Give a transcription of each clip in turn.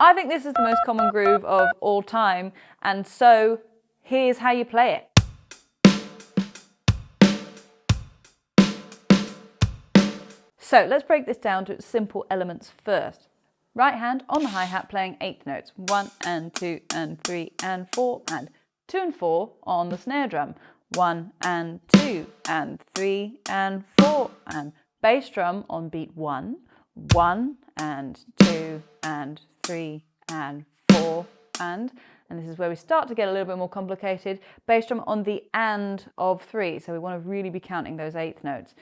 I think this is the most common groove of all time, and so here's how you play it. So let's break this down to its simple elements first. Right hand on the hi-hat playing eighth notes, 1 and 2 and 3 and 4 and 2 and 4 on the snare drum, 1 and 2 and 3 and 4 and bass drum on beat 1, 1 and 2 and 3 and 4 and this is where we start to get a little bit more complicated, bass drum on the and of 3, so we want to really be counting those eighth notes,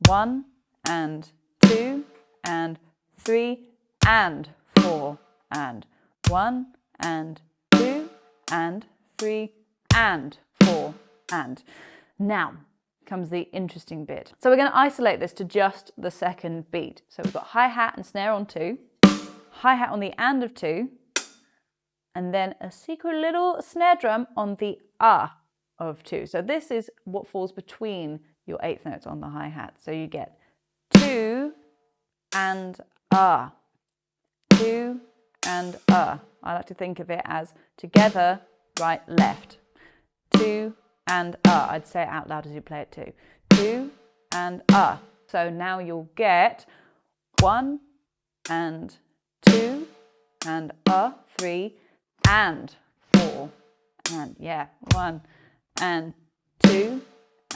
1 and 2 and 3 and 4 and 1 and 2 and 3 and 4 and. Now comes the interesting bit. So we're going to isolate this to just the second beat. So we've got hi-hat and snare on 2, hi-hat on the and of 2, and then a secret little snare drum on the of 2. So this is what falls between your eighth notes on the hi-hat. So you get 2 and 2 and I like to think of it as together, right, left. 2 and I'd say it out loud as you play it too. 2 and So now you'll get 1 and 2 and 3 and 4 and 1 and 2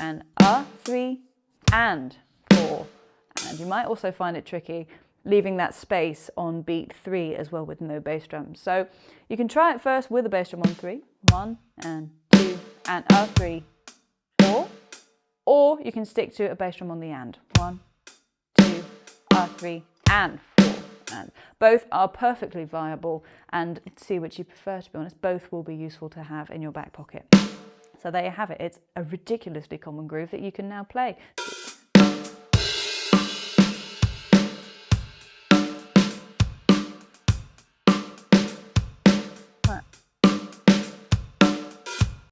and 3 and 4. And you might also find it tricky leaving that space on beat 3 as well with no bass drum. So you can try it first with a bass drum on 3, 1 and 2 and 3, 4, or you can stick to a bass drum on the and, 1, 2, 3 and 4. And both are perfectly viable, and see which you prefer, to be honest. Both will be useful to have in your back pocket. So there you have it. It's a ridiculously common groove that you can now play.